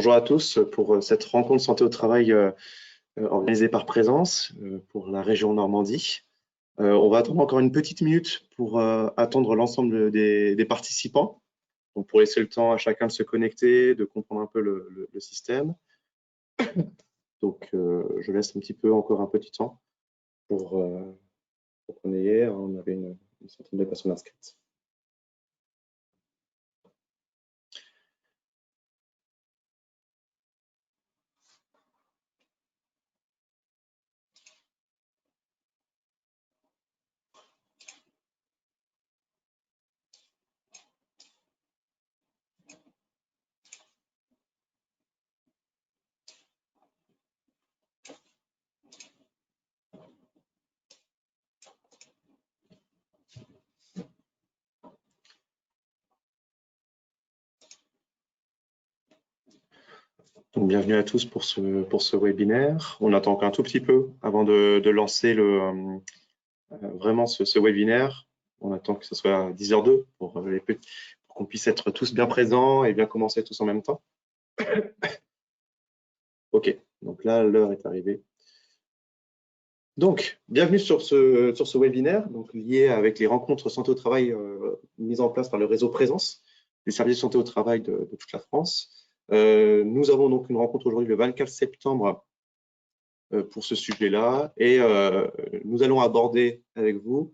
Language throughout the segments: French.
Bonjour à tous pour cette rencontre santé au travail organisée par Présence pour la région Normandie. On va attendre encore une petite minute pour attendre l'ensemble des participants. Donc pour laisser le temps à chacun de se connecter, de comprendre un peu le système. Donc je laisse un petit peu encore un petit temps pour qu'on ait, on avait une centaine de personnes inscrites. Donc, bienvenue à tous pour ce webinaire. On attend encore un tout petit peu avant de lancer vraiment ce webinaire. On attend que ce soit à 10h02 pour qu'on puisse être tous bien présents et bien commencer tous en même temps. OK, donc là, l'heure est arrivée. Donc, bienvenue sur ce webinaire donc, lié avec les rencontres santé au travail mises en place par le réseau Présence, des services de santé au travail de toute la France. Nous avons donc une rencontre aujourd'hui le 24 septembre pour ce sujet-là et nous allons aborder avec vous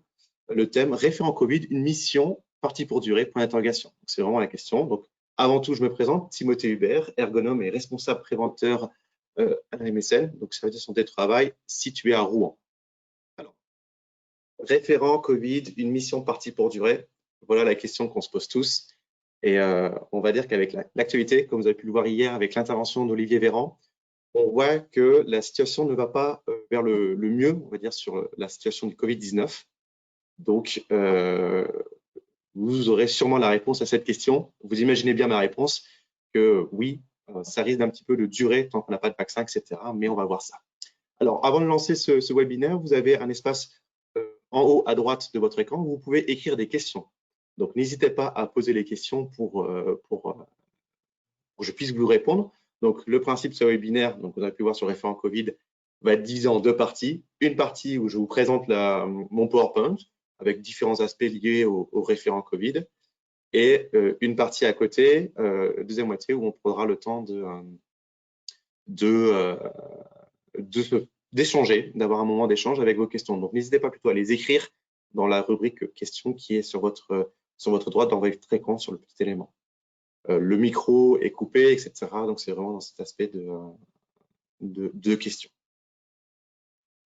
le thème référent Covid, une mission partie pour durer, point d'interrogation. C'est vraiment la question. Donc, avant tout, je me présente, Timothée Hubert, ergonome et responsable préventeur à la MSN, donc service de santé de travail situé à Rouen. Alors, référent Covid, une mission partie pour durer, voilà la question qu'on se pose tous. Et on va dire qu'avec l'actualité, comme vous avez pu le voir hier avec l'intervention d'Olivier Véran, on voit que la situation ne va pas vers le mieux, on va dire, sur la situation du Covid-19. Donc, vous aurez sûrement la réponse à cette question. Vous imaginez bien ma réponse, que oui, ça risque d'un petit peu de durer tant qu'on n'a pas de vaccin, etc. Mais on va voir ça. Alors, avant de lancer ce webinaire, vous avez un espace en haut à droite de votre écran où vous pouvez écrire des questions. Donc, n'hésitez pas à poser les questions pour que je puisse vous répondre. Donc, le principe de ce webinaire, donc vous avez pu voir sur référent Covid, va être divisé en deux parties. Une partie où je vous présente mon PowerPoint avec différents aspects liés au référent Covid et une partie à côté, deuxième moitié, où on prendra le temps d'échanger, d'avoir un moment d'échange avec vos questions. Donc, n'hésitez pas plutôt à les écrire dans la rubrique questions qui est sur votre droite dans votre écran sur le petit élément. Le micro est coupé, etc. Donc, c'est vraiment dans cet aspect de questions.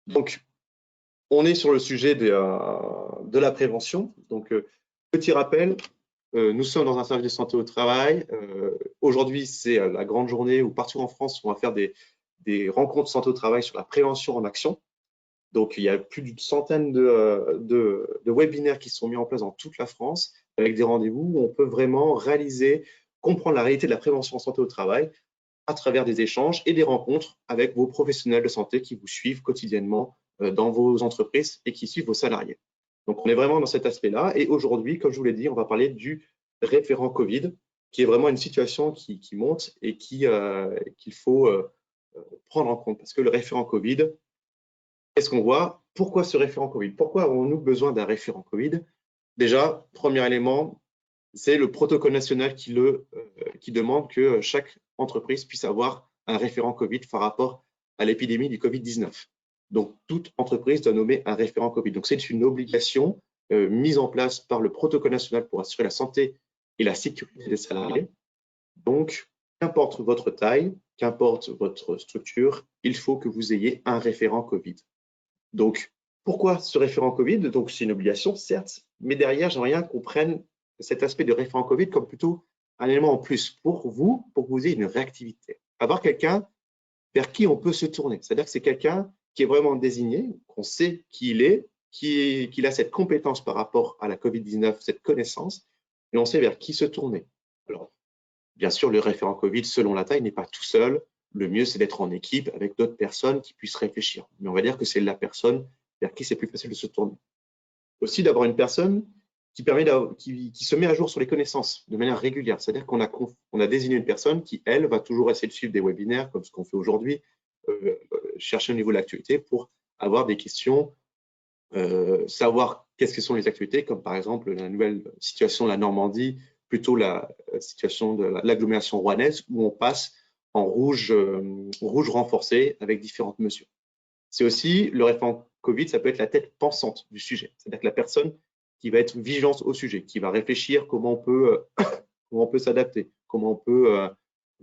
Donc, on est sur le sujet de la prévention. Donc, petit rappel, nous sommes dans un service de santé au travail. Aujourd'hui, c'est la grande journée où partout en France, on va faire des rencontres santé au travail sur la prévention en action. Donc, il y a plus d'une centaine de webinaires qui sont mis en place dans toute la France avec des rendez-vous où on peut vraiment comprendre la réalité de la prévention en santé au travail à travers des échanges et des rencontres avec vos professionnels de santé qui vous suivent quotidiennement dans vos entreprises et qui suivent vos salariés. Donc, on est vraiment dans cet aspect-là. Et aujourd'hui, comme je vous l'ai dit, on va parler du référent Covid, qui est vraiment une situation qui monte et qu'il faut prendre en compte. Parce que le référent Covid, qu'est-ce qu'on voit? Pourquoi ce référent Covid? Pourquoi avons-nous besoin d'un référent Covid? Déjà, premier élément, c'est le protocole national qui demande que chaque entreprise puisse avoir un référent Covid par rapport à l'épidémie du Covid-19. Donc, toute entreprise doit nommer un référent Covid. Donc, c'est une obligation mise en place par le protocole national pour assurer la santé et la sécurité des salariés. Donc, qu'importe votre taille, qu'importe votre structure, il faut que vous ayez un référent Covid. Donc, pourquoi ce référent Covid? Donc, c'est une obligation, certes, mais derrière, j'aimerais bien qu'on prenne cet aspect de référent Covid comme plutôt un élément en plus pour que vous ayez une réactivité. Avoir quelqu'un vers qui on peut se tourner. C'est-à-dire que c'est quelqu'un qui est vraiment désigné, qu'on sait qui il est, qu'il a cette compétence par rapport à la Covid-19, cette connaissance, et on sait vers qui se tourner. Alors, bien sûr, le référent Covid, selon la taille, n'est pas tout seul. Le mieux, c'est d'être en équipe avec d'autres personnes qui puissent réfléchir. Mais on va dire que c'est la personne vers qui c'est plus facile de se tourner. Aussi, d'avoir une personne qui se met à jour sur les connaissances de manière régulière. C'est-à-dire qu'on a désigné une personne qui, elle, va toujours essayer de suivre des webinaires comme ce qu'on fait aujourd'hui, chercher au niveau de l'actualité pour avoir des questions, savoir qu'est-ce que sont les actualités, comme par exemple la nouvelle situation de la Normandie, plutôt la situation de l'agglomération rouennaise, où on passe en rouge renforcé avec différentes mesures. C'est aussi, le référent Covid, ça peut être la tête pensante du sujet. C'est-à-dire que la personne qui va être vigilante au sujet, qui va réfléchir comment on peut s'adapter, comment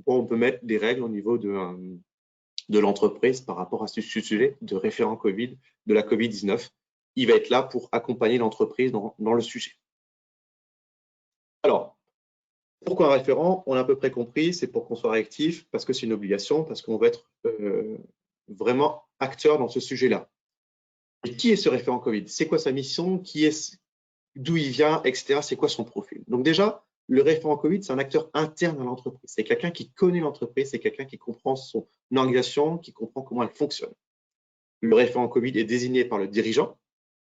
on peut mettre des règles au niveau de l'entreprise par rapport à ce sujet de référent Covid, de la Covid-19. Il va être là pour accompagner l'entreprise dans le sujet. Alors, pourquoi un référent? On a à peu près compris, c'est pour qu'on soit réactif, parce que c'est une obligation, parce qu'on va être vraiment acteur dans ce sujet-là. Et qui est ce référent Covid? C'est quoi sa mission? D'où il vient, etc. C'est quoi son profil? Donc déjà, le référent Covid, c'est un acteur interne à l'entreprise. C'est quelqu'un qui connaît l'entreprise, c'est quelqu'un qui comprend son organisation, qui comprend comment elle fonctionne. Le référent Covid est désigné par le dirigeant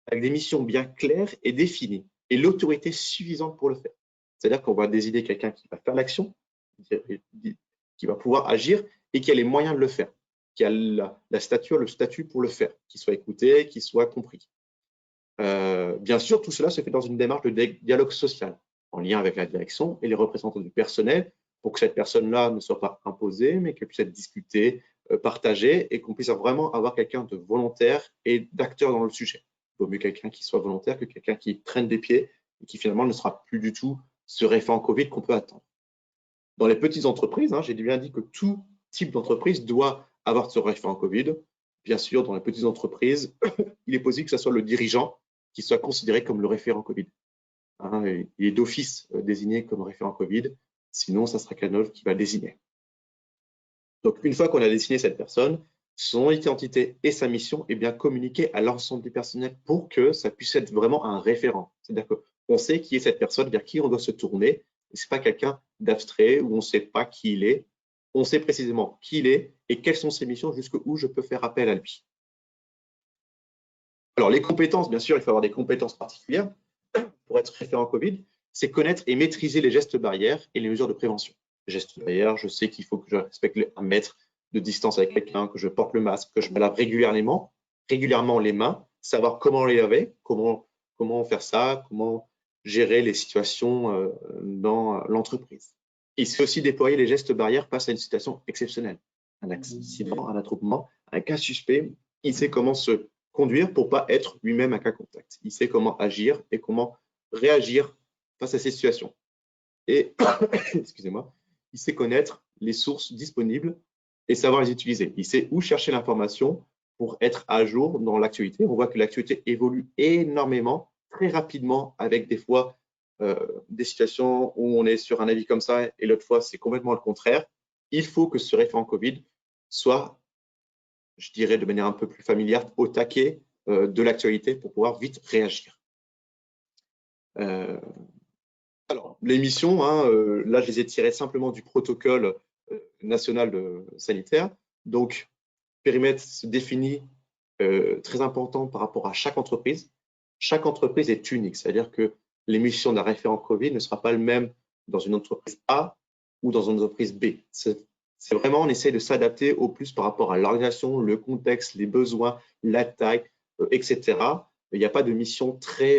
avec des missions bien claires et définies et l'autorité suffisante pour le faire. C'est-à-dire qu'on va désigner quelqu'un qui va faire l'action, qui va pouvoir agir et qui a les moyens de le faire, qui a la stature, le statut pour le faire, qui soit écouté, qui soit compris. Bien sûr, tout cela se fait dans une démarche de dialogue social, en lien avec la direction et les représentants du personnel, pour que cette personne-là ne soit pas imposée, mais qu'elle puisse être discutée, partagée, et qu'on puisse vraiment avoir quelqu'un de volontaire et d'acteur dans le sujet. Il vaut mieux quelqu'un qui soit volontaire que quelqu'un qui traîne des pieds et qui finalement ne sera plus du tout ce référent Covid qu'on peut attendre. Dans les petites entreprises, j'ai bien dit que tout type d'entreprise doit avoir ce référent Covid. Bien sûr, dans les petites entreprises, il est possible que ce soit le dirigeant qui soit considéré comme le référent Covid. Il est d'office désigné comme référent Covid, sinon, ça sera quelqu'un d'autre qui va le désigner. Donc, une fois qu'on a désigné cette personne, son identité et sa mission est bien communiquée à l'ensemble du personnel pour que ça puisse être vraiment un référent. C'est-à-dire qu'on sait qui est cette personne, vers qui on doit se tourner, et ce n'est pas quelqu'un d'abstrait où on ne sait pas qui il est. On sait précisément qui il est et quelles sont ses missions, jusqu'où je peux faire appel à lui. Alors, les compétences, bien sûr, il faut avoir des compétences particulières pour être référent Covid, c'est connaître et maîtriser les gestes barrières et les mesures de prévention. Les gestes barrières, je sais qu'il faut que je respecte 1 mètre de distance avec quelqu'un, que je porte le masque, que je me lave régulièrement les mains, savoir comment les laver, comment faire ça, comment gérer les situations dans l'entreprise. Il sait aussi déployer les gestes barrières face à une situation exceptionnelle. Un accident, un attroupement, un cas suspect, il sait comment se conduire pour ne pas être lui-même un cas contact. Il sait comment agir et comment réagir face à ces situations. Et, excusez-moi, il sait connaître les sources disponibles et savoir les utiliser. Il sait où chercher l'information pour être à jour dans l'actualité. On voit que l'actualité évolue énormément, très rapidement, avec des fois des situations où on est sur un avis comme ça et l'autre fois, c'est complètement le contraire. Il faut que ce référent Covid soit, je dirais de manière un peu plus familière, au taquet de l'actualité pour pouvoir vite réagir. Alors, les missions, là, je les ai tirées simplement du protocole national sanitaire. Donc, périmètre se définit très important par rapport à chaque entreprise. Chaque entreprise est unique, c'est-à-dire que les missions d'un référent Covid ne sera pas le même dans une entreprise A ou dans une entreprise B. C'est vraiment, on essaie de s'adapter au plus par rapport à l'organisation, le contexte, les besoins, la taille, etc. Il n'y a pas de mission très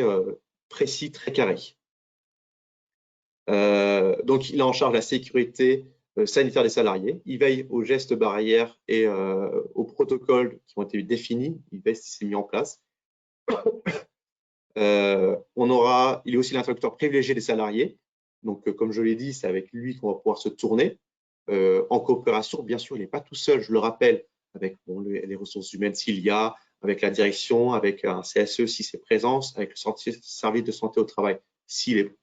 précis, très carrée. Donc, il est en charge de la sécurité sanitaire des salariés. Il veille aux gestes barrières et aux protocoles qui ont été définis. Il veille si c'est mis en place. Il est aussi l'interlocuteur privilégié des salariés. Donc, comme je l'ai dit, c'est avec lui qu'on va pouvoir se tourner en coopération. Bien sûr, il n'est pas tout seul, je le rappelle, avec les ressources humaines s'il y a, avec la direction, avec un CSE si c'est présent, avec le service de santé au travail s'il est.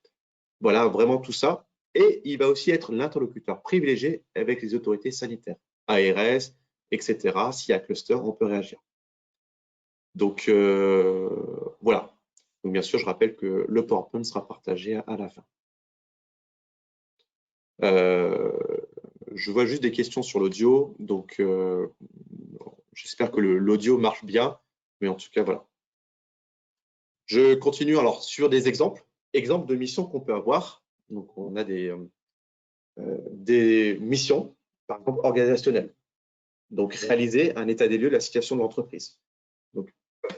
Voilà, vraiment tout ça. Et il va aussi être l'interlocuteur privilégié avec les autorités sanitaires, ARS, etc. S'il y a cluster, on peut réagir. Donc, voilà. Donc, bien sûr, je rappelle que le PowerPoint sera partagé à la fin. Je vois juste des questions sur l'audio. Donc, j'espère que l'audio marche bien. Mais en tout cas, voilà. Je continue alors sur des exemples. exemple de mission qu'on peut avoir. Donc, on a des missions, par exemple, organisationnelles. Donc, réaliser un état des lieux de la situation de l'entreprise. Donc,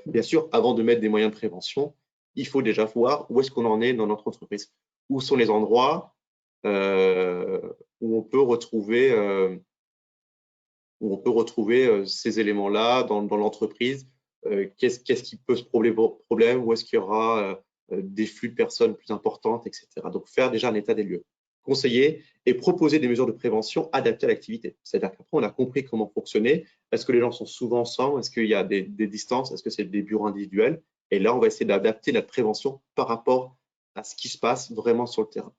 bien sûr, avant de mettre des moyens de prévention, il faut déjà voir où est-ce qu'on en est dans notre entreprise. Où sont les endroits où on peut retrouver ces éléments-là dans l'entreprise. Qu'est-ce qui pose problème, où est-ce qu'il y aura des flux de personnes plus importantes, etc. Donc, faire déjà un état des lieux. Conseiller et proposer des mesures de prévention adaptées à l'activité. C'est-à-dire qu'après, on a compris comment fonctionner. Est-ce que les gens sont souvent ensemble? Est-ce qu'il y a des distances? Est-ce que c'est des bureaux individuels? Et là, on va essayer d'adapter notre prévention par rapport à ce qui se passe vraiment sur le terrain.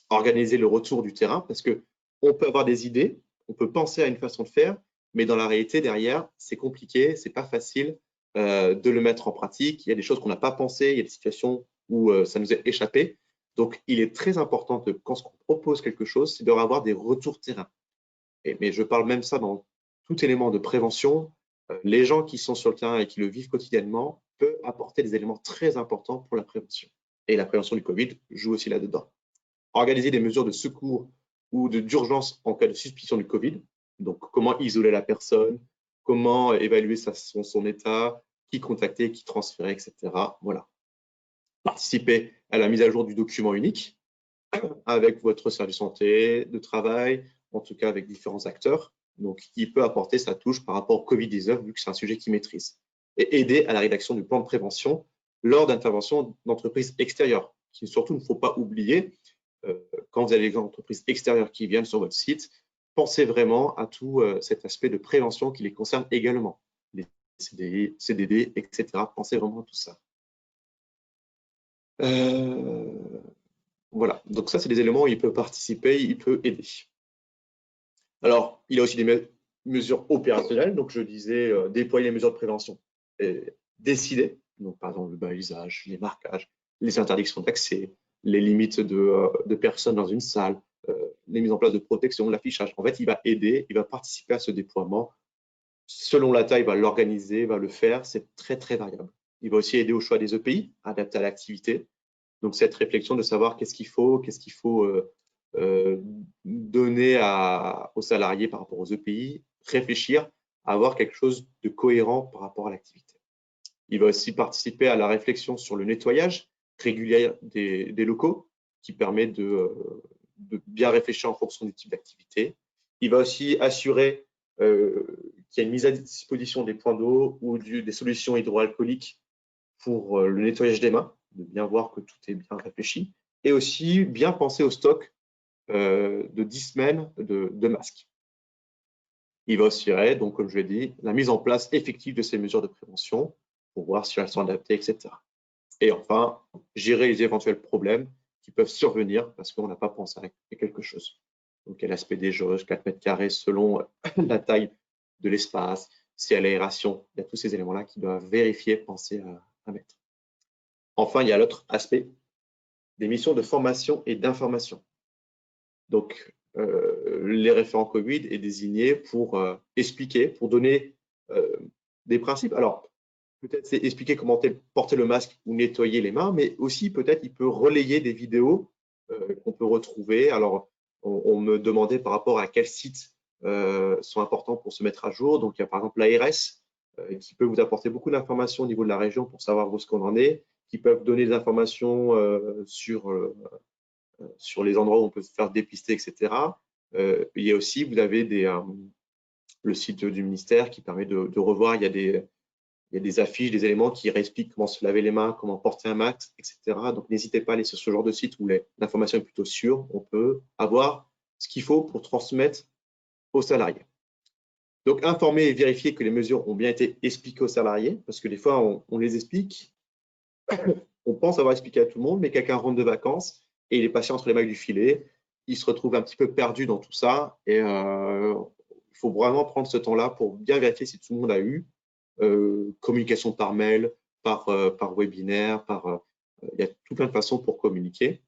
Organiser le retour du terrain, parce qu'on peut avoir des idées, on peut penser à une façon de faire, mais dans la réalité, derrière, c'est compliqué, c'est pas facile de le mettre en pratique. Il y a des choses qu'on n'a pas pensées, il y a des situations où ça nous est échappé. Donc, il est très important que quand on propose quelque chose, c'est d'avoir des retours terrain. Mais je parle même ça dans tout élément de prévention. Les gens qui sont sur le terrain et qui le vivent quotidiennement peuvent apporter des éléments très importants pour la prévention. Et la prévention du Covid joue aussi là-dedans. Organiser des mesures de secours ou d'urgence en cas de suspicion du Covid. Donc, comment isoler la personne, comment évaluer son état, qui contacter, qui transférer, etc. Voilà. Participer à la mise à jour du document unique avec votre service santé, de travail, en tout cas avec différents acteurs. Donc, il peut apporter sa touche par rapport au Covid-19, vu que c'est un sujet qu'il maîtrise. Et aider à la rédaction du plan de prévention lors d'interventions d'entreprises extérieures, qui surtout ne faut pas oublier, quand vous avez des entreprises extérieures qui viennent sur votre site, pensez vraiment à tout cet aspect de prévention qui les concerne également. Les CDI, CDD, etc. Pensez vraiment à tout ça. Voilà, donc ça, c'est des éléments où il peut participer, il peut aider. Alors, il y a aussi des mesures opérationnelles. Donc, je disais, déployer les mesures de prévention décidées. Donc, par exemple, le balisage, les marquages, les interdictions d'accès, les limites de personnes dans une salle, les mises en place de protection, l'affichage. En fait, il va aider, il va participer à ce déploiement. Selon la taille, il va l'organiser, il va le faire. C'est très, très variable. Il va aussi aider au choix des EPI, adapté à l'activité. Donc, cette réflexion de savoir qu'est-ce qu'il faut donner aux salariés par rapport aux EPI, réfléchir à avoir quelque chose de cohérent par rapport à l'activité. Il va aussi participer à la réflexion sur le nettoyage régulier des locaux, qui permet de bien réfléchir en fonction du type d'activité. Il va aussi assurer qu'il y a une mise à disposition des points d'eau ou des solutions hydroalcooliques pour le nettoyage des mains, de bien voir que tout est bien réfléchi, et aussi bien penser au stock de 10 semaines de masques. Il va aussi assurer, donc comme je l'ai dit, la mise en place effective de ces mesures de prévention pour voir si elles sont adaptées, etc. Et enfin, gérer les éventuels problèmes qui peuvent survenir parce qu'on n'a pas pensé à quelque chose. Donc, il y a l'aspect des jauges, 4 mètres carrés selon la taille de l'espace, si il y a l'aération, il y a tous ces éléments-là qui doivent vérifier, penser à mettre. Enfin, il y a l'autre aspect, des missions de formation et d'information. Donc, les référents Covid est désigné pour expliquer, pour donner des principes. Alors, peut-être c'est expliquer comment porter le masque ou nettoyer les mains, mais aussi peut-être il peut relayer des vidéos qu'on peut retrouver. Alors, on me demandait par rapport à quels sites sont importants pour se mettre à jour. Donc, il y a par exemple l'ARS qui peut vous apporter beaucoup d'informations au niveau de la région pour savoir où est-ce qu'on en est, qui peuvent donner des informations sur les endroits où on peut se faire dépister, etc. Il y a aussi, vous avez le site du ministère qui permet de revoir, il y a des affiches, des éléments qui expliquent comment se laver les mains, comment porter un masque, etc. Donc, n'hésitez pas à aller sur ce genre de site où l'information est plutôt sûre. On peut avoir ce qu'il faut pour transmettre aux salariés. Donc, informer et vérifier que les mesures ont bien été expliquées aux salariés, parce que des fois, on les explique, on pense avoir expliqué à tout le monde, mais quelqu'un rentre de vacances et il est passé entre les mailles du filet, il se retrouve un petit peu perdu dans tout ça, et il faut vraiment prendre ce temps-là pour bien vérifier si tout le monde a eu communication par mail, par webinaire, il y a tout plein de façons pour communiquer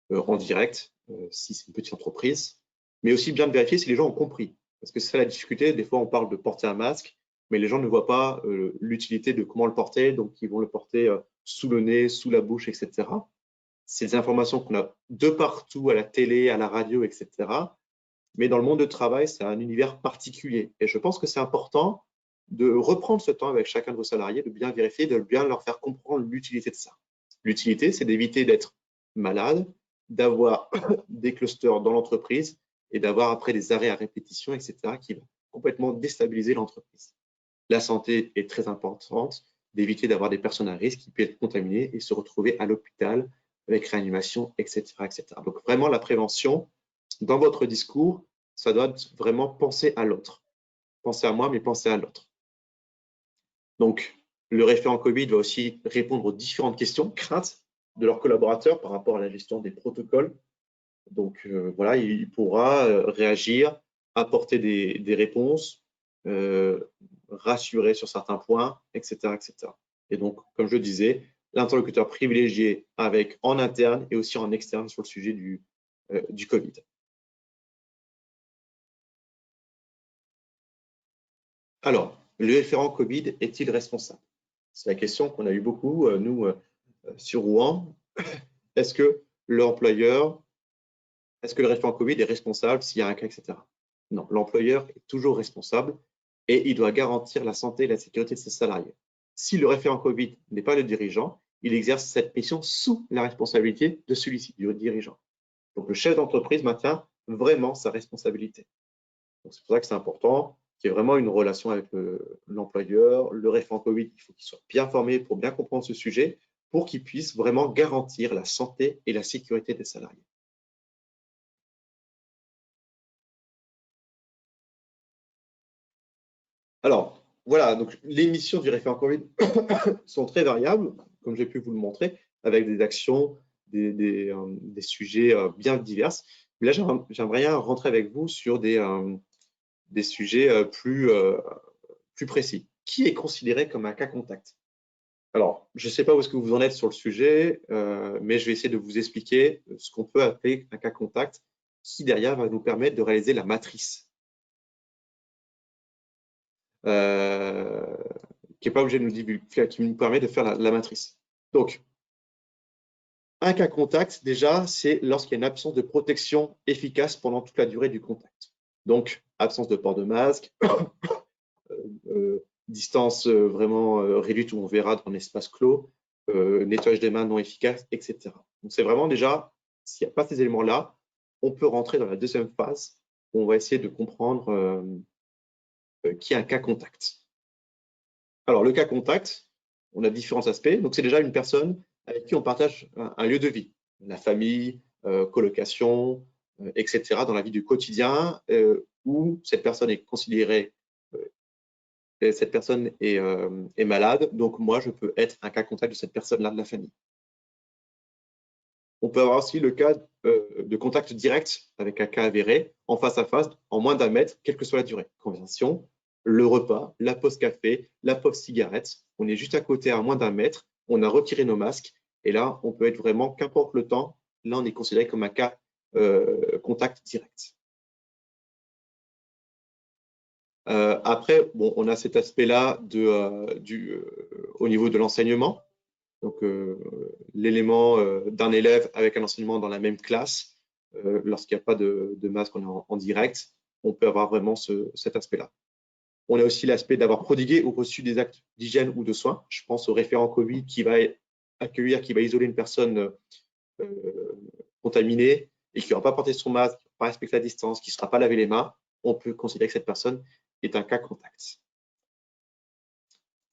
en direct, si c'est une petite entreprise, mais aussi bien de vérifier si les gens ont compris. Parce que c'est ça la difficulté, des fois on parle de porter un masque, mais les gens ne voient pas l'utilité de comment le porter, donc ils vont le porter sous le nez, sous la bouche, etc. c'est des informations qu'on a de partout, à la télé, à la radio, etc. Mais dans le monde du travail, c'est un univers particulier. Et je pense que c'est important de reprendre ce temps avec chacun de vos salariés, de bien vérifier, de bien leur faire comprendre l'utilité de ça. L'utilité, c'est d'éviter d'être malade, d'avoir des clusters dans l'entreprise et d'avoir après des arrêts à répétition, etc., qui vont complètement déstabiliser l'entreprise. La santé est très importante, d'éviter d'avoir des personnes à risque qui peuvent être contaminées et se retrouver à l'hôpital avec réanimation, etc., etc. Donc vraiment la prévention, dans votre discours, ça doit vraiment penser à l'autre. Pensez à moi, mais pensez à l'autre. Donc, le référent Covid va aussi répondre aux différentes questions, craintes de leurs collaborateurs par rapport à la gestion des protocoles. Donc, voilà, il pourra réagir, apporter des réponses, rassurer sur certains points, etc., etc. Et donc, comme je le disais, l'interlocuteur privilégié avec en interne et aussi en externe sur le sujet du Covid. Alors, le référent Covid est-il responsable? C'est la question qu'on a eu beaucoup, nous, sur Rouen. Est-ce que l'employeur, est-ce que le référent Covid est responsable s'il y a un cas, etc. Non, l'employeur est toujours responsable et il doit garantir la santé et la sécurité de ses salariés. Si le référent Covid n'est pas le dirigeant, il exerce cette mission sous la responsabilité de celui-ci, du dirigeant. Donc, le chef d'entreprise maintient vraiment sa responsabilité. C'est pour ça que c'est important qu'il y ait vraiment une relation avec l'employeur. Le référent Covid, il faut qu'il soit bien formé pour bien comprendre ce sujet, pour qu'il puisse vraiment garantir la santé et la sécurité des salariés. Alors, voilà, donc les missions du référent Covid sont très variables, comme j'ai pu vous le montrer, avec des actions, des sujets bien divers. Mais là, j'aimerais bien rentrer avec vous sur des sujets plus précis. Qui est considéré comme un cas contact? Alors, je ne sais pas où est-ce que vous en êtes sur le sujet, mais je vais essayer de vous expliquer ce qu'on peut appeler un cas contact qui, derrière, va nous permettre de réaliser la matrice, qui n'est pas obligé de nous divulguer, qui nous permet de faire la matrice. Donc, un cas contact, déjà, c'est lorsqu'il y a une absence de protection efficace pendant toute la durée du contact. Donc, absence de port de masque, distance vraiment réduite où on verra dans l'espace clos, nettoyage des mains non efficace, etc. Donc, c'est vraiment déjà, s'il n'y a pas ces éléments-là, on peut rentrer dans la deuxième phase où on va essayer de comprendre qui est un cas contact. Alors, le cas contact, on a différents aspects. Donc, c'est déjà une personne avec qui on partage un lieu de vie, la famille, colocation, etc., dans la vie du quotidien, où cette personne est considérée cette personne est malade, donc moi, je peux être un cas contact de cette personne-là de la famille. On peut avoir aussi le cas de contact direct avec un cas avéré, en face à face, en moins d'1 mètre, quelle que soit la durée. Conversation, le repas, la pause café, la pause cigarette. On est juste à côté à moins d'1 mètre, on a retiré nos masques, et là, on peut être vraiment, qu'importe le temps, là, on est considéré comme un cas contact direct. Après, bon, on a cet aspect-là au niveau de l'enseignement. Donc, l'élément d'un élève avec un enseignement dans la même classe, lorsqu'il n'y a pas de masque, on est en direct, on peut avoir vraiment cet aspect-là. On a aussi l'aspect d'avoir prodigué ou reçu des actes d'hygiène ou de soins. Je pense au référent Covid qui va accueillir, qui va isoler une personne contaminée et qui n'aura pas porté son masque, qui n'aura pas respecté la distance, qui ne sera pas lavé les mains. On peut considérer que cette personne est un cas contact.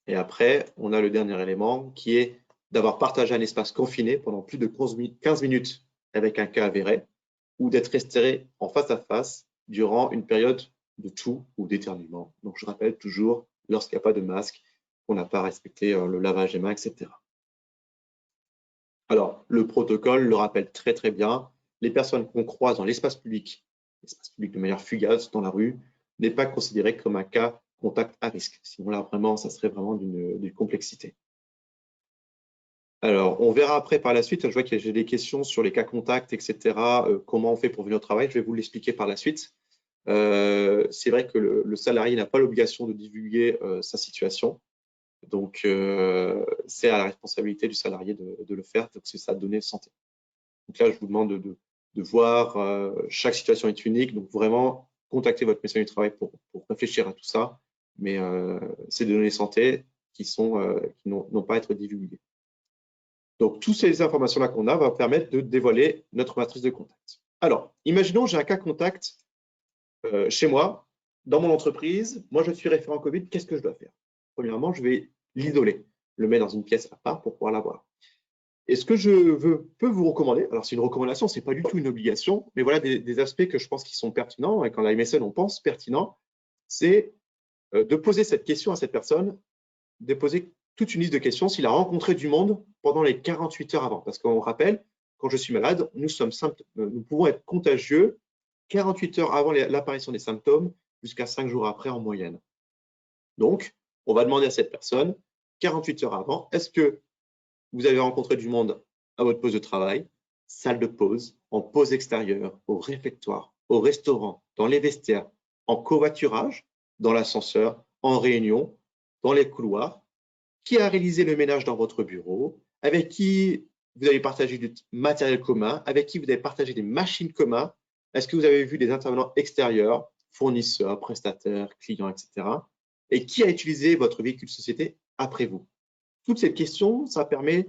Et après, on a le dernier élément qui est d'avoir partagé un espace confiné pendant plus de 15 minutes avec un cas avéré ou d'être resté en face à face durant une période de toux ou d'éternuement. Donc, je rappelle toujours, lorsqu'il n'y a pas de masque, on n'a pas respecté le lavage des mains, etc. Alors, le protocole le rappelle très, très bien. Les personnes qu'on croise dans l'espace public de manière fugace dans la rue, n'est pas considéré comme un cas contact à risque. Sinon, là, vraiment, ça serait vraiment d'une complexité. Alors, on verra après par la suite. Je vois que j'ai des questions sur les cas contacts, etc. Comment on fait pour venir au travail? Je vais vous l'expliquer par la suite. C'est vrai que le salarié n'a pas l'obligation de divulguer sa situation. Donc, c'est à la responsabilité du salarié de le faire. Donc, c'est sa donnée de santé. Donc là, je vous demande de voir, chaque situation est unique, donc vraiment contactez votre médecin du travail pour réfléchir à tout ça, mais c'est des données santé qui n'ont pas à être divulguées. Donc, toutes ces informations-là qu'on a vont permettre de dévoiler notre matrice de contact. Alors, imaginons j'ai un cas contact chez moi, dans mon entreprise. Moi, je suis référent Covid. Qu'est-ce que je dois faire? Premièrement, je vais l'isoler, le mettre dans une pièce à part pour pouvoir l'avoir. Et ce que je peux vous recommander, alors c'est une recommandation, ce n'est pas du tout une obligation, mais voilà des aspects que je pense qui sont pertinents, et quand la MSN, on pense pertinent, c'est de poser cette question à cette personne, de poser toute une liste de questions s'il a rencontré du monde pendant les 48 heures avant. Parce qu'on rappelle, quand je suis malade, nous pouvons être contagieux 48 heures avant l'apparition des symptômes jusqu'à 5 jours après en moyenne. Donc, on va demander à cette personne, 48 heures avant, est-ce que vous avez rencontré du monde à votre poste de travail, salle de pause, en pause extérieure, au réfectoire, au restaurant, dans les vestiaires, en covoiturage, dans l'ascenseur, en réunion, dans les couloirs, qui a réalisé le ménage dans votre bureau, avec qui vous avez partagé du matériel commun, avec qui vous avez partagé des machines communes, est-ce que vous avez vu des intervenants extérieurs, fournisseurs, prestataires, clients, etc. Et qui a utilisé votre véhicule société après vous? Toutes ces questions, ça permet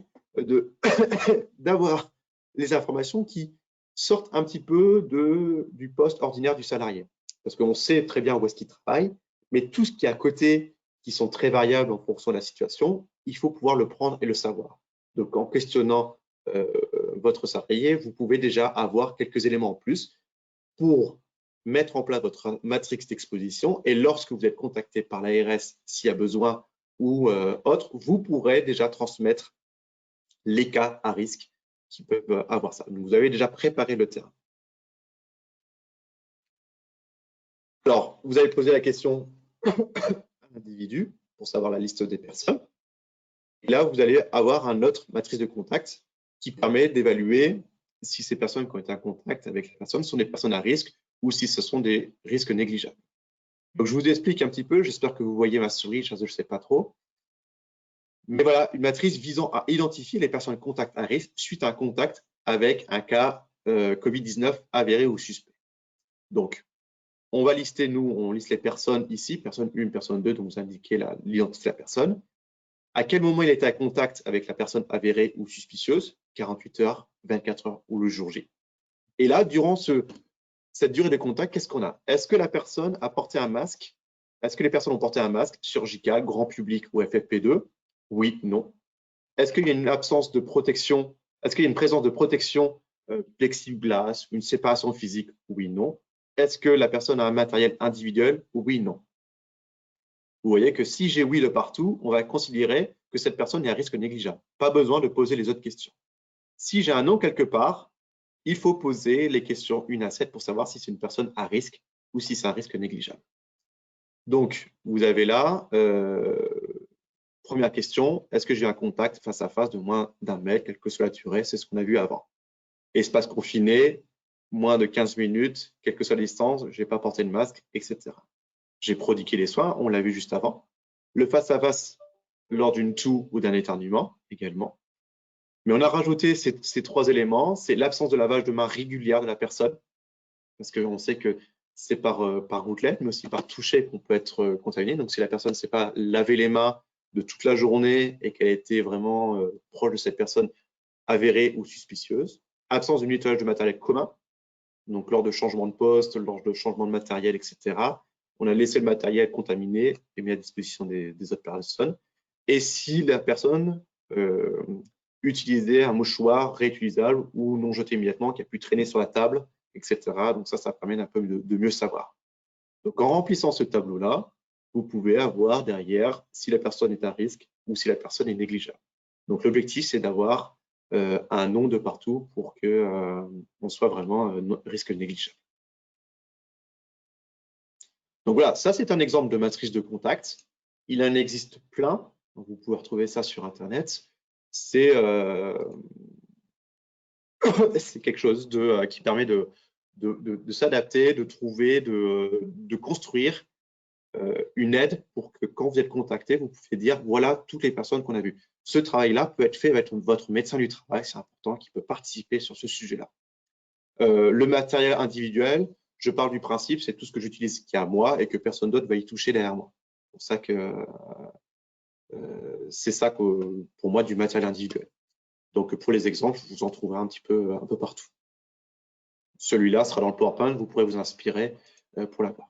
d'avoir les informations qui sortent un petit peu du poste ordinaire du salarié. Parce qu'on sait très bien où est-ce qu'il travaille, mais tout ce qui est à côté, qui sont très variables en fonction de la situation, il faut pouvoir le prendre et le savoir. Donc, en questionnant votre salarié, vous pouvez déjà avoir quelques éléments en plus pour mettre en place votre matrix d'exposition. Et lorsque vous êtes contacté par l'ARS, s'il y a besoin ou autre, vous pourrez déjà transmettre les cas à risque qui peuvent avoir ça. Donc, vous avez déjà préparé le terrain. Alors, vous allez poser la question à l'individu pour savoir la liste des personnes. Et là, vous allez avoir une autre matrice de contact qui permet d'évaluer si ces personnes qui ont été en contact avec les personnes sont des personnes à risque ou si ce sont des risques négligeables. Donc, je vous explique un petit peu. J'espère que vous voyez ma souris, je ne sais pas trop. Mais voilà, une matrice visant à identifier les personnes contact à risque suite à un contact avec un cas COVID-19 avéré ou suspect. Donc, on va lister, on liste les personnes ici, personne 1, personne 2, donc vous indiquez l'identité de la personne. À quel moment il était en contact avec la personne avérée ou suspicieuse, 48 heures, 24 heures ou le jour J. Et là, durant cette durée de contact, qu'est-ce qu'on a? Est-ce que la personne a porté un masque? Est-ce que les personnes ont porté un masque chirurgical, grand public ou FFP2? Oui, non. Est-ce qu'il y a une absence de protection? Est-ce qu'il y a une présence de protection plexiglas, une séparation physique? Oui, non. Est-ce que la personne a un matériel individuel? Oui, non. Vous voyez que si j'ai oui le partout, on va considérer que cette personne est à risque négligeable. Pas besoin de poser les autres questions. Si j'ai un non quelque part, il faut poser les questions 1 à 7 pour savoir si c'est une personne à risque ou si c'est un risque négligeable. Donc, vous avez là, première question, est-ce que j'ai un contact face à face de moins d'1 mètre, quelle que soit la durée? C'est ce qu'on a vu avant. Espace confiné, moins de 15 minutes, quelle que soit la distance, je n'ai pas porté de masque, etc. J'ai prodigué les soins, on l'a vu juste avant. Le face-à-face lors d'une toux ou d'un éternuement également. Mais on a rajouté ces 3 éléments, c'est l'absence de lavage de main régulière de la personne, parce qu'on sait que c'est par gouttelette, mais aussi par toucher qu'on peut être contaminé. Donc, si la personne ne s'est pas lavé les mains de toute la journée et qu'elle a été vraiment proche de cette personne avérée ou suspicieuse. Absence de nettoyage de matériel commun, donc lors de changement de poste, lors de changement de matériel, etc. On a laissé le matériel contaminé et mis à disposition des autres personnes. Et si la personne utilisait un mouchoir réutilisable ou non jeté immédiatement, qui a pu traîner sur la table, etc. Donc ça permet un peu de mieux savoir. Donc en remplissant ce tableau-là, vous pouvez avoir derrière si la personne est à risque ou si la personne est négligeable. Donc l'objectif, c'est d'avoir un nom de partout pour qu'on soit vraiment risque négligeable. Donc voilà, ça c'est un exemple de matrice de contact. Il en existe plein, donc vous pouvez retrouver ça sur Internet. C'est quelque chose qui permet de s'adapter, de trouver, de construire une aide pour que quand vous êtes contacté, vous puissiez dire voilà toutes les personnes qu'on a vues. Ce travail-là peut être fait avec votre médecin du travail, c'est important, qui peut participer sur ce sujet-là. Le matériel individuel, je parle du principe, c'est tout ce que j'utilise qui est à moi et que personne d'autre va y toucher derrière moi. C'est pour ça que c'est ça que, pour moi du matériel individuel. Donc pour les exemples, vous en trouverez un peu partout. Celui-là sera dans le PowerPoint, vous pourrez vous inspirer pour l'avoir.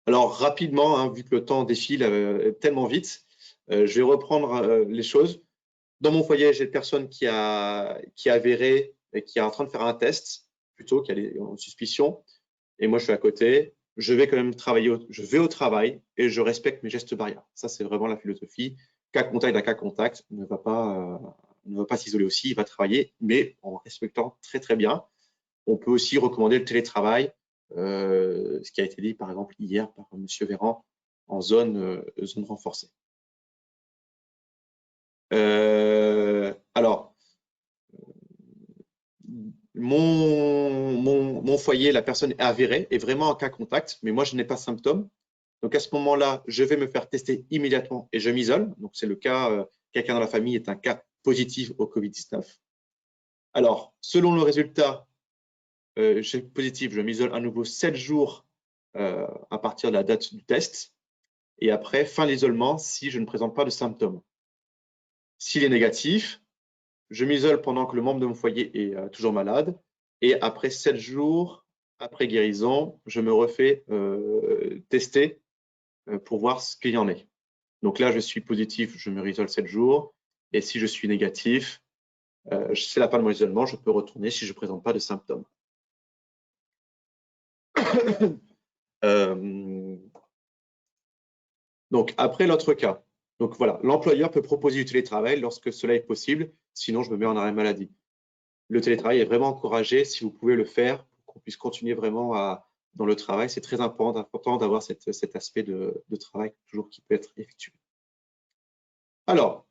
Alors rapidement, hein, vu que le temps défile tellement vite, je vais reprendre les choses. Dans mon foyer, j'ai une personne qui a avéré et qui est en train de faire un test, plutôt qui a une suspicion, et moi je suis à côté. Je vais quand même travailler, je vais au travail et je respecte mes gestes barrières. Ça, c'est vraiment la philosophie. Cas contact d'un cas contact ne va pas s'isoler aussi, il va travailler, mais en respectant très très bien. On peut aussi recommander le télétravail, ce qui a été dit par exemple hier par M. Véran en zone renforcée. Alors, mon foyer, la personne est avérée, est vraiment en cas contact, mais moi, je n'ai pas de symptômes. Donc, à ce moment-là, je vais me faire tester immédiatement et je m'isole. Donc, c'est le cas, quelqu'un dans la famille est un cas positif au Covid-19. Alors, selon le résultat positif, je m'isole à nouveau 7 jours à partir de la date du test. Et après, fin de l'isolement si je ne présente pas de symptômes. S'il est négatif, je m'isole pendant que le membre de mon foyer est toujours malade. Et après 7 jours, après guérison, je me refais tester pour voir ce qu'il y en est. Donc là, je suis positif, je me réisole 7 jours. Et si je suis négatif, c'est la fin de mon isolement, je peux retourner si je ne présente pas de symptômes. Donc après l'autre cas, donc voilà, l'employeur peut proposer du télétravail lorsque cela est possible, sinon je me mets en arrêt maladie. Le télétravail est vraiment encouragé si vous pouvez le faire pour qu'on puisse continuer vraiment dans le travail. C'est très important d'avoir cet aspect de travail toujours qui peut être effectué. Alors,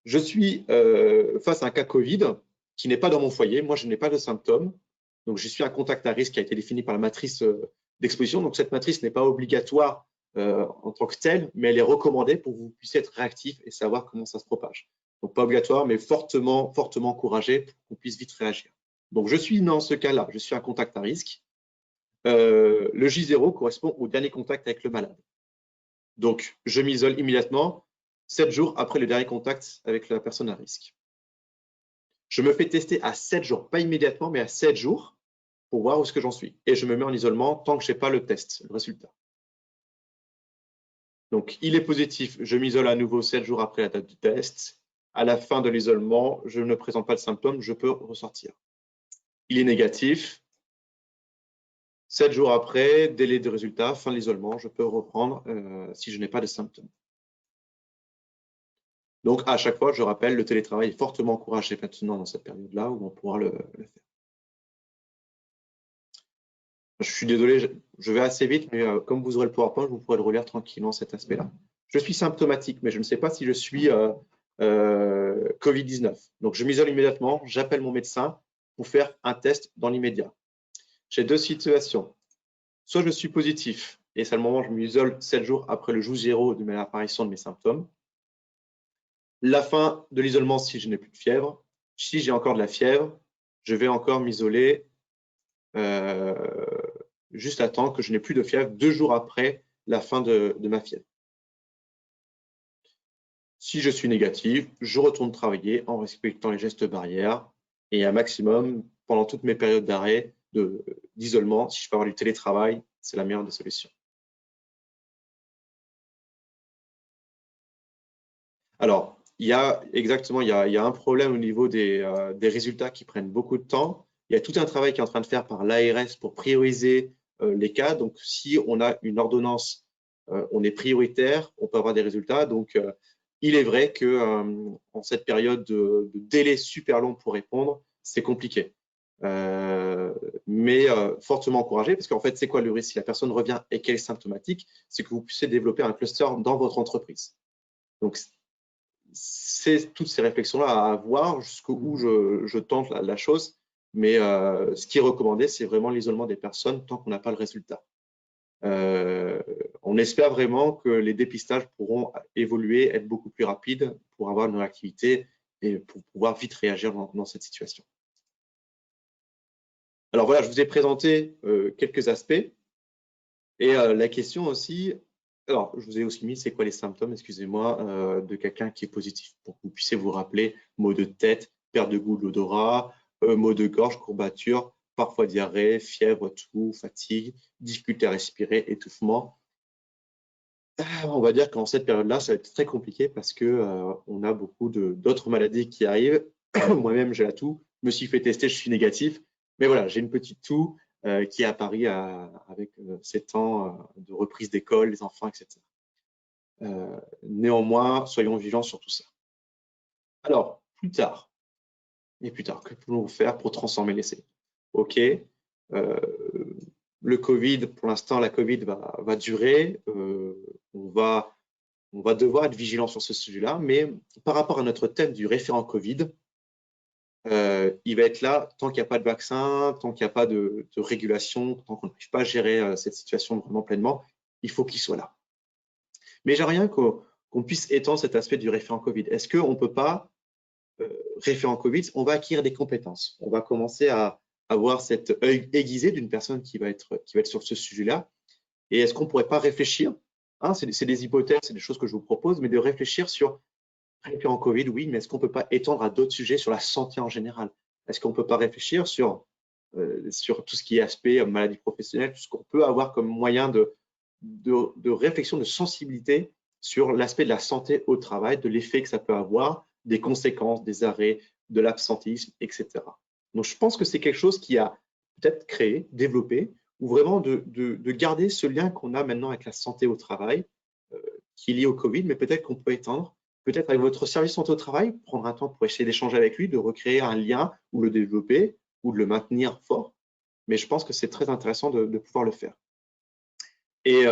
je suis face à un cas Covid qui n'est pas dans mon foyer. Moi, je n'ai pas de symptômes. Donc, je suis un contact à risque qui a été défini par la matrice d'exposition. Donc, cette matrice n'est pas obligatoire en tant que telle, mais elle est recommandée pour que vous puissiez être réactif et savoir comment ça se propage. Donc, pas obligatoire, mais fortement encouragé pour qu'on puisse vite réagir. Donc, je suis dans ce cas-là, je suis un contact à risque. Le J0 correspond au dernier contact avec le malade. Donc, je m'isole immédiatement 7 jours après le dernier contact avec la personne à risque. Je me fais tester à 7 jours, pas immédiatement, mais à 7 jours pour voir où est-ce que j'en suis. Et je me mets en isolement tant que je n'ai pas le test, le résultat. Donc, il est positif, je m'isole à nouveau 7 jours après la date du test. À la fin de l'isolement, je ne présente pas de symptômes, je peux ressortir. Il est négatif. 7 jours après, délai de résultat, fin de l'isolement, je peux reprendre si je n'ai pas de symptômes. Donc, à chaque fois, je rappelle, le télétravail est fortement encouragé maintenant dans cette période-là où on pourra le faire. Je suis désolé, je vais assez vite, mais comme vous aurez le PowerPoint, vous pourrez le relire tranquillement cet aspect-là. Je suis symptomatique, mais je ne sais pas si je suis Covid-19. Donc, je m'isole immédiatement, j'appelle mon médecin pour faire un test dans l'immédiat. J'ai deux situations. Soit je suis positif, et c'est le moment où je m'isole 7 jours après le jour 0 de l'apparition de mes symptômes. La fin de l'isolement si je n'ai plus de fièvre. Si j'ai encore de la fièvre, je vais encore m'isoler juste à temps que je n'ai plus de fièvre 2 jours après la fin de ma fièvre. Si je suis négatif, je retourne travailler en respectant les gestes barrières et un maximum pendant toutes mes périodes d'arrêt, d'isolement. Si je peux avoir du télétravail, c'est la meilleure des solutions. Alors, il y a un problème au niveau des résultats qui prennent beaucoup de temps. Il y a tout un travail qui est en train de faire par l'ARS pour prioriser les cas. Donc, si on a une ordonnance, on est prioritaire, on peut avoir des résultats. Donc, il est vrai que en cette période de délai super long pour répondre, c'est compliqué. Mais fortement encouragé, parce qu'en fait, c'est quoi le risque? Si la personne revient et qu'elle est symptomatique, c'est que vous puissiez développer un cluster dans votre entreprise. Donc, c'est toutes ces réflexions-là à avoir jusqu'où je tente la chose. Mais ce qui est recommandé, c'est vraiment l'isolement des personnes tant qu'on n'a pas le résultat. On espère vraiment que les dépistages pourront évoluer, être beaucoup plus rapides pour avoir une réactivité et pour pouvoir vite réagir dans cette situation. Alors voilà, je vous ai présenté quelques aspects. Et la question aussi, alors je vous ai aussi mis c'est quoi les symptômes, excusez-moi, de quelqu'un qui est positif, pour que vous puissiez vous rappeler maux de tête, perte de goût de l'odorat, maux de gorge, courbature, parfois diarrhée, fièvre, toux, fatigue, difficulté à respirer, étouffement. On va dire qu'en cette période-là, ça va être très compliqué parce que on a beaucoup d'autres maladies qui arrivent. Moi-même, j'ai la toux, je me suis fait tester, je suis négatif. Mais voilà, j'ai une petite toux qui est apparue avec ces temps de reprise d'école, les enfants, etc. Néanmoins, soyons vigilants sur tout ça. Alors, plus tard, que pouvons-nous faire pour transformer l'essai? OK, le Covid, pour l'instant, la Covid va durer. On va devoir être vigilant sur ce sujet-là, mais par rapport à notre thème du référent Covid, il va être là tant qu'il n'y a pas de vaccin, tant qu'il n'y a pas de régulation, tant qu'on n'arrive pas à gérer cette situation vraiment pleinement, il faut qu'il soit là. Mais j'aimerais rien qu'on puisse étendre cet aspect du référent Covid. Est-ce qu'on ne peut pas, référent Covid, on va acquérir des compétences. On va commencer à avoir cet œil aiguisé d'une personne qui va être sur ce sujet-là. Et est-ce qu'on ne pourrait pas réfléchir, hein, c'est des hypothèses, c'est des choses que je vous propose, mais de réfléchir sur référent Covid, oui, mais est-ce qu'on ne peut pas étendre à d'autres sujets sur la santé en général? Est-ce qu'on ne peut pas réfléchir sur tout ce qui est aspect maladie professionnelle, tout ce qu'on peut avoir comme moyen de réflexion, de sensibilité sur l'aspect de la santé au travail, de l'effet que ça peut avoir, des conséquences, des arrêts, de l'absentéisme, etc. Donc, je pense que c'est quelque chose qui a peut-être créé, développé, ou vraiment de garder ce lien qu'on a maintenant avec la santé au travail, qui est lié au Covid, mais peut-être qu'on peut étendre, peut-être avec votre service santé au travail, prendre un temps pour essayer d'échanger avec lui, de recréer un lien ou le développer ou de le maintenir fort. Mais je pense que c'est très intéressant de pouvoir le faire. Et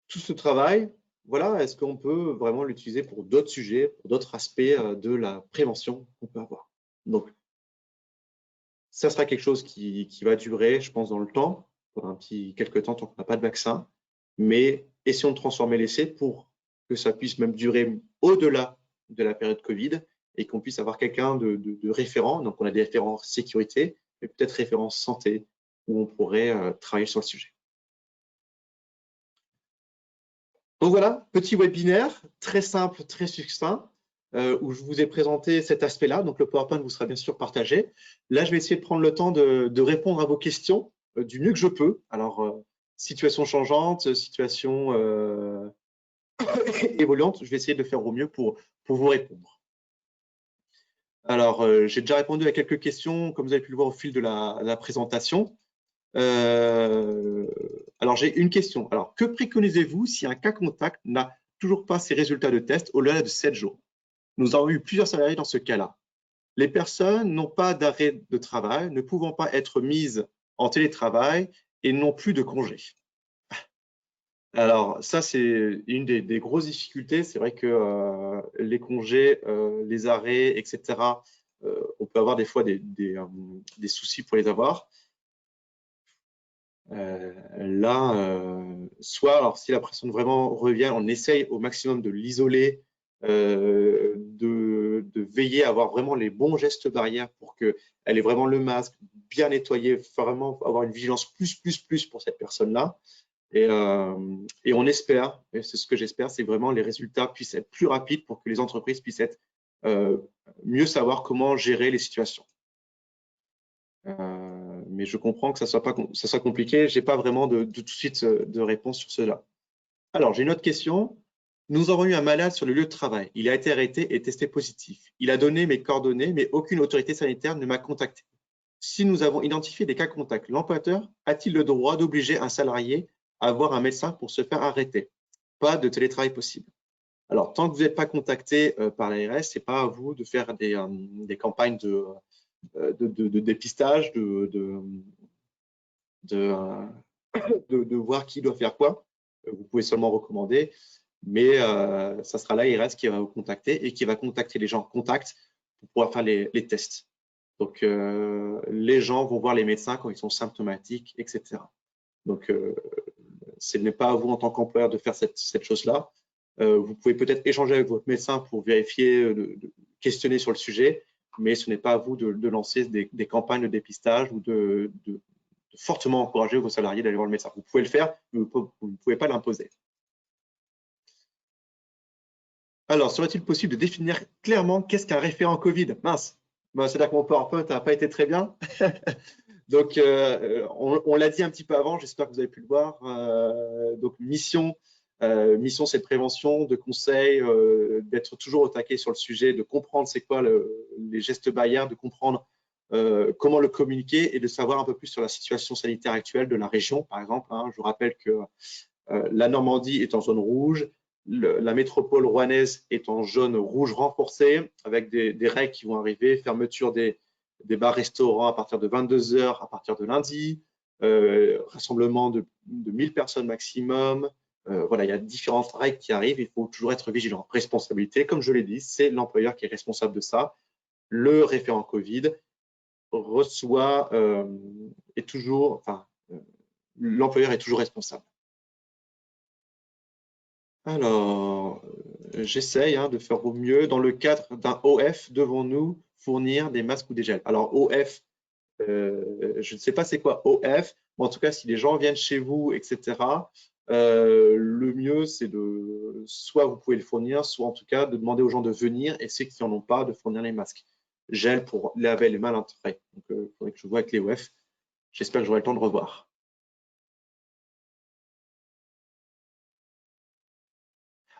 tout ce travail, voilà, est-ce qu'on peut vraiment l'utiliser pour d'autres sujets, pour d'autres aspects de la prévention qu'on peut avoir? Donc, ça sera quelque chose qui va durer, je pense, dans le temps, pour un petit quelques temps, tant qu'on n'a pas de vaccin. Mais essayons de transformer l'essai pour que ça puisse même durer au-delà de la période Covid et qu'on puisse avoir quelqu'un de référent. Donc, on a des référents sécurité, mais peut-être référents santé, où on pourrait travailler sur le sujet. Donc voilà, petit webinaire, très simple, très succinct, où je vous ai présenté cet aspect-là. Donc le PowerPoint vous sera bien sûr partagé. Là, je vais essayer de prendre le temps de répondre à vos questions du mieux que je peux. Alors, situation changeante, situation évoluante, je vais essayer de faire au mieux pour vous répondre. Alors, j'ai déjà répondu à quelques questions, comme vous avez pu le voir au fil de la présentation. Alors, j'ai une question. Alors, que préconisez-vous si un cas contact n'a toujours pas ses résultats de test au-delà de 7 jours? Nous avons eu plusieurs salariés dans ce cas-là. Les personnes n'ont pas d'arrêt de travail, ne pouvant pas être mises en télétravail et n'ont plus de congé. Alors, ça, c'est une des grosses difficultés. C'est vrai que les congés, les arrêts, etc., on peut avoir des fois des soucis pour les avoir. Soit, alors si la personne vraiment revient, on essaye au maximum de l'isoler, de veiller à avoir vraiment les bons gestes barrières pour qu'elle ait vraiment le masque bien nettoyé, vraiment avoir une vigilance plus pour cette personne-là. Et on espère, et c'est ce que j'espère, c'est vraiment les résultats puissent être plus rapides pour que les entreprises puissent être mieux savoir comment gérer les situations. Mais je comprends que ça soit compliqué. Je n'ai pas vraiment tout de suite de réponse sur cela. Alors, j'ai une autre question. Nous avons eu un malade sur le lieu de travail. Il a été arrêté et testé positif. Il a donné mes coordonnées, mais aucune autorité sanitaire ne m'a contacté. Si nous avons identifié des cas contacts, l'employeur a-t-il le droit d'obliger un salarié à voir un médecin pour se faire arrêter? Pas de télétravail possible. Alors, tant que vous n'êtes pas contacté par l'ARS, ce n'est pas à vous de faire des campagnes de dépistage, de voir qui doit faire quoi. Vous pouvez seulement recommander, mais ça sera l'ARS qui va vous contacter et qui va contacter les gens contacts pour pouvoir faire les tests. Donc, les gens vont voir les médecins quand ils sont symptomatiques, etc. Donc, ce n'est pas à vous en tant qu'employeur de faire cette chose-là. Vous pouvez peut-être échanger avec votre médecin pour vérifier, questionner sur le sujet, mais ce n'est pas à vous de lancer des campagnes de dépistage ou de fortement encourager vos salariés d'aller voir le médecin. Vous pouvez le faire, mais vous ne pouvez pas l'imposer. Alors, serait-il possible de définir clairement qu'est-ce qu'un référent Covid? Mince, c'est-à-dire que mon PowerPoint n'a pas été très bien. Donc, on l'a dit un petit peu avant, j'espère que vous avez pu le voir. Donc, mission, c'est de prévention, de conseil, d'être toujours au taquet sur le sujet, de comprendre c'est quoi les gestes barrières, de comprendre comment le communiquer et de savoir un peu plus sur la situation sanitaire actuelle de la région, par exemple. Hein. Je vous rappelle que la Normandie est en zone rouge, la métropole rouennaise est en jaune rouge renforcé, avec des règles qui vont arriver, fermeture des bars-restaurants à partir de 22 h à partir de lundi, rassemblement de 1000 personnes maximum. Voilà, il y a différentes règles qui arrivent, il faut toujours être vigilant. Responsabilité, comme je l'ai dit, c'est l'employeur qui est responsable de ça. Le référent Covid reçoit, l'employeur est toujours responsable. Alors, j'essaye de faire au mieux. Dans le cadre d'un OF, devons-nous fournir des masques ou des gels? Alors, OF, je ne sais pas c'est quoi OF, mais en tout cas, si les gens viennent chez vous, etc., le mieux, c'est soit vous pouvez le fournir, soit en tout cas de demander aux gens de venir et ceux qui n'en ont pas, de fournir les masques. Gel pour laver les mains à l'entrée. Donc, il faudrait que je vois avec les OF. J'espère que j'aurai le temps de revoir.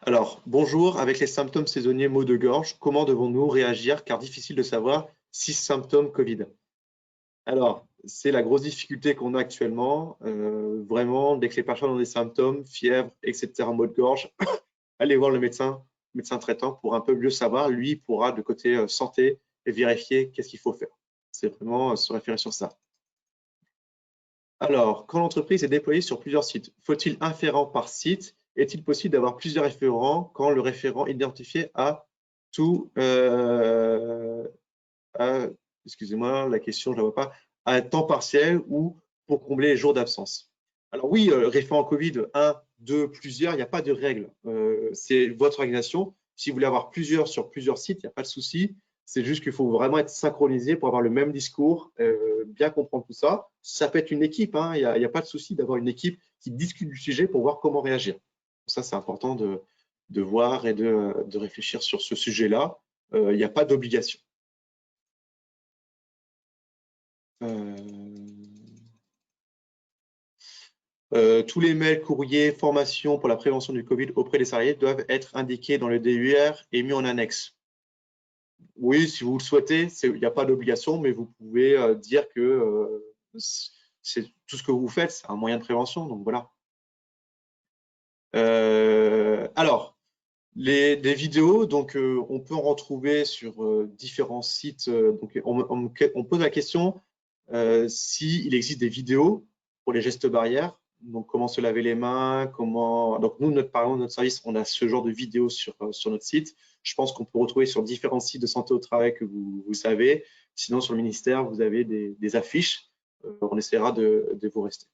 Alors, bonjour, avec les symptômes saisonniers maux de gorge, comment devons-nous réagir car difficile de savoir si symptômes Covid? Alors, c'est la grosse difficulté qu'on a actuellement. Vraiment, dès que les personnes ont des symptômes, fièvre, etc., maux de gorge, allez voir le médecin traitant pour un peu mieux savoir. Lui pourra, de côté santé, vérifier qu'est-ce qu'il faut faire. C'est vraiment se référer sur ça. Alors, quand l'entreprise est déployée sur plusieurs sites, faut-il un référent par site? Est-il possible d'avoir plusieurs référents quand le référent identifié a tout, excusez-moi, la question, je ne la vois pas, à temps partiel ou pour combler les jours d'absence? Alors oui, référent Covid, 1, 2, plusieurs, il n'y a pas de règle. C'est votre organisation. Si vous voulez avoir plusieurs sur plusieurs sites, il n'y a pas de souci. C'est juste qu'il faut vraiment être synchronisé pour avoir le même discours, bien comprendre tout ça. Ça peut être une équipe, il n'y a pas de souci d'avoir une équipe qui discute du sujet pour voir comment réagir. Ça, c'est important de voir et de réfléchir sur ce sujet-là. Il n'y a pas d'obligation. Tous les mails, courriers, formations pour la prévention du Covid auprès des salariés doivent être indiqués dans le DUR et mis en annexe. Oui, si vous le souhaitez, il n'y a pas d'obligation, mais vous pouvez dire que c'est tout ce que vous faites, c'est un moyen de prévention, donc voilà. Alors, des vidéos, donc on peut en retrouver sur différents sites. Donc on pose la question s'il existe des vidéos pour les gestes barrières, donc comment se laver les mains, comment. Donc nous, par exemple, notre service, on a ce genre de vidéos sur notre site. Je pense qu'on peut retrouver sur différents sites de santé au travail que vous savez. Sinon, sur le ministère, vous avez des affiches. On essaiera de vous rester.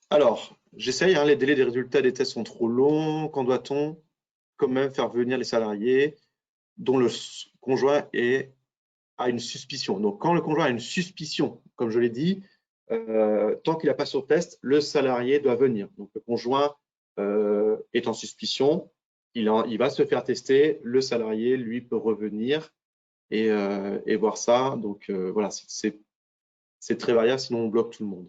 Alors, j'essaye, les délais des résultats des tests sont trop longs. Quand doit-on quand même faire venir les salariés dont le conjoint a une suspicion? Donc, quand le conjoint a une suspicion, comme je l'ai dit, tant qu'il n'a pas sur test, le salarié doit venir. Donc, le conjoint est en suspicion, il va se faire tester, le salarié, lui, peut revenir et voir ça. Donc, voilà, c'est très variable, sinon on bloque tout le monde.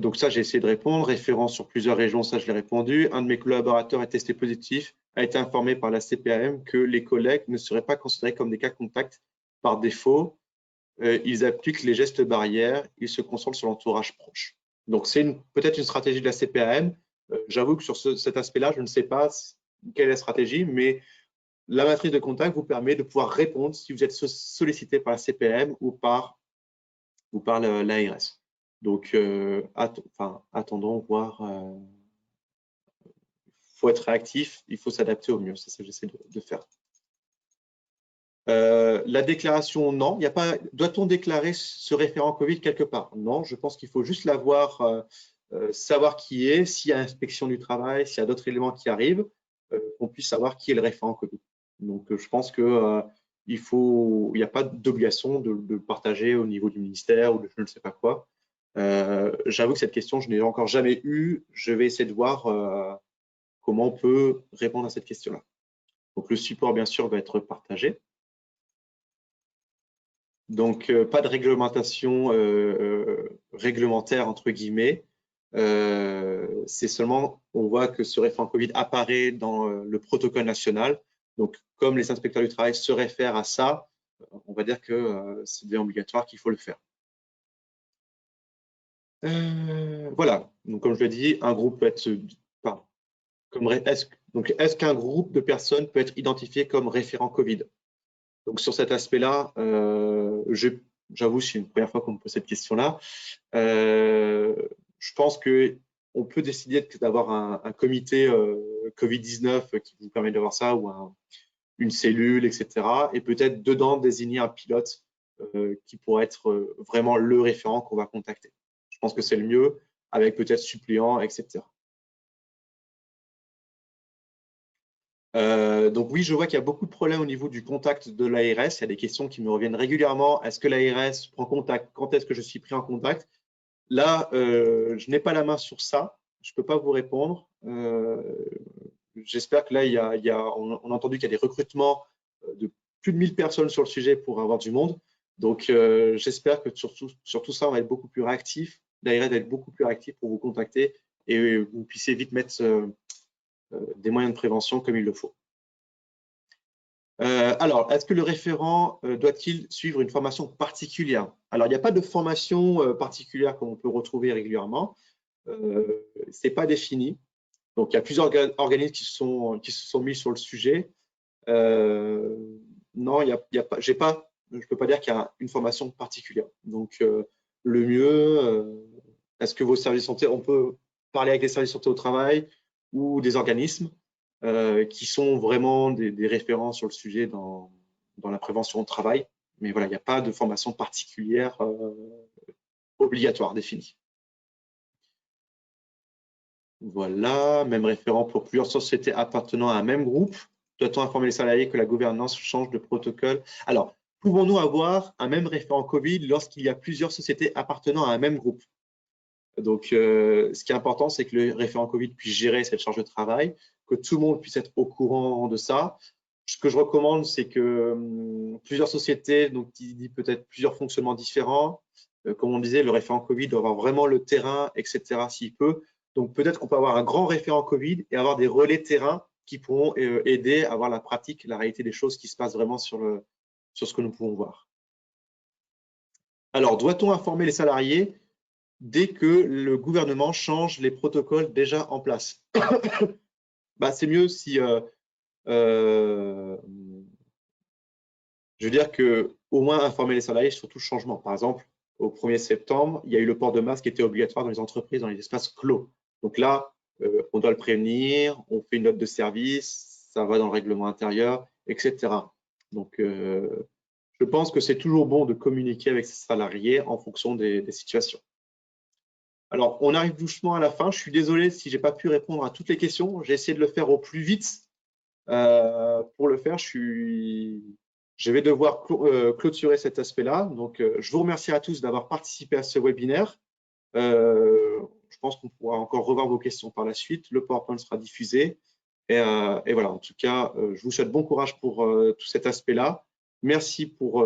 Donc ça, j'ai essayé de répondre. Référence sur plusieurs régions, ça, je l'ai répondu. Un de mes collaborateurs est testé positif, a été informé par la CPAM que les collègues ne seraient pas considérés comme des cas contacts par défaut. Ils appliquent les gestes barrières, ils se concentrent sur l'entourage proche. Donc, c'est peut-être une stratégie de la CPAM. J'avoue que sur cet aspect-là, je ne sais pas quelle est la stratégie, mais la matrice de contact vous permet de pouvoir répondre si vous êtes sollicité par la CPAM ou par l'ARS. Donc, attendons voir. faut être réactif, il faut s'adapter au mieux. C'est ce que j'essaie de faire. La déclaration, non. Il y a pas. Doit-on déclarer ce référent Covid quelque part? Non, je pense qu'il faut juste l'avoir, savoir qui est, s'il y a inspection du travail, s'il y a d'autres éléments qui arrivent, qu'on puisse savoir qui est le référent Covid. Donc, je pense que il n'y a pas d'obligation de le partager au niveau du ministère ou de je ne sais pas quoi. J'avoue que cette question, je n'ai encore jamais eue. Je vais essayer de voir comment on peut répondre à cette question-là. Donc, le support, bien sûr, va être partagé. Donc, pas de réglementation réglementaire, entre guillemets. C'est seulement, on voit que ce référent Covid apparaît dans le protocole national. Donc, comme les inspecteurs du travail se réfèrent à ça, on va dire que c'est bien obligatoire qu'il faut le faire. Voilà. Donc, comme je l'ai dit, un groupe peut être… Est-ce qu'un groupe de personnes peut être identifié comme référent Covid? Donc, sur cet aspect-là, j'avoue, c'est une première fois qu'on me pose cette question-là. Je pense qu'on peut décider d'avoir un comité Covid-19 qui vous permet d'avoir ça, ou une cellule, etc. Et peut-être dedans désigner un pilote qui pourrait être vraiment le référent qu'on va contacter. Je pense que c'est le mieux, avec peut-être suppléant, etc. Donc oui, je vois qu'il y a beaucoup de problèmes au niveau du contact de l'ARS. Il y a des questions qui me reviennent régulièrement. Est-ce que l'ARS prend contact? Quand est-ce que je suis pris en contact? Là, je n'ai pas la main sur ça. Je ne peux pas vous répondre. J'espère que là, on a entendu qu'il y a des recrutements de plus de 1000 personnes sur le sujet pour avoir du monde. Donc, j'espère que sur tout ça, on va être beaucoup plus réactif. L'ARS va être beaucoup plus réactif pour vous contacter et vous puissiez vite mettre des moyens de prévention comme il le faut. Alors, est-ce que le référent doit-il suivre une formation particulière? Alors, il n'y a pas de formation particulière comme on peut retrouver régulièrement. Ce n'est pas défini. Donc, il y a plusieurs organismes qui se sont mis sur le sujet. Non, je ne peux pas dire qu'il y a une formation particulière. Donc, le mieux, est-ce que vos services de santé, on peut parler avec les services de santé au travail ou des organismes qui sont vraiment des référents sur le sujet dans la prévention au travail. Mais voilà, il n'y a pas de formation particulière obligatoire définie. Voilà, même référent pour plusieurs sociétés appartenant à un même groupe. Doit-on informer les salariés que la gouvernance change de protocole? Alors, pouvons-nous avoir un même référent Covid lorsqu'il y a plusieurs sociétés appartenant à un même groupe? Donc, ce qui est important, c'est que le référent Covid puisse gérer cette charge de travail, que tout le monde puisse être au courant de ça. Ce que je recommande, c'est que plusieurs sociétés, donc qui dit peut-être plusieurs fonctionnements différents, comme on disait, le référent Covid doit avoir vraiment le terrain, etc. s'il peut. Donc, peut-être qu'on peut avoir un grand référent Covid et avoir des relais terrain qui pourront aider à voir la pratique, la réalité des choses qui se passent vraiment sur ce que nous pouvons voir. Alors, doit-on informer les salariés dès que le gouvernement change les protocoles déjà en place? C'est mieux si… je veux dire qu'au moins informer les salariés sur tout changement. Par exemple, au 1er septembre, il y a eu le port de masque qui était obligatoire dans les entreprises, dans les espaces clos. Donc là, on doit le prévenir, on fait une note de service, ça va dans le règlement intérieur, etc. Donc, je pense que c'est toujours bon de communiquer avec ses salariés en fonction des situations. Alors, on arrive doucement à la fin. Je suis désolé si je n'ai pas pu répondre à toutes les questions. J'ai essayé de le faire au plus vite. Pour le faire, je vais devoir clôturer cet aspect-là. Donc, je vous remercie à tous d'avoir participé à ce webinaire. Je pense qu'on pourra encore revoir vos questions par la suite. Le PowerPoint sera diffusé. Et voilà, en tout cas, je vous souhaite bon courage pour tout cet aspect-là. Merci pour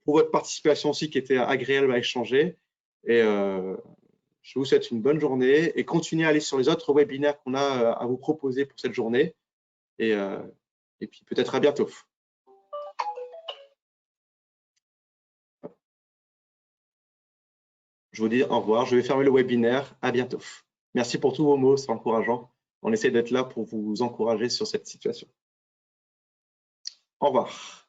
votre participation aussi qui était agréable à échanger. Et je vous souhaite une bonne journée et continuez à aller sur les autres webinaires qu'on a à vous proposer pour cette journée. Et puis peut-être à bientôt. Je vous dis au revoir. Je vais fermer le webinaire. À bientôt. Merci pour tous vos mots, c'est encourageant. On essaie d'être là pour vous encourager sur cette situation. Au revoir.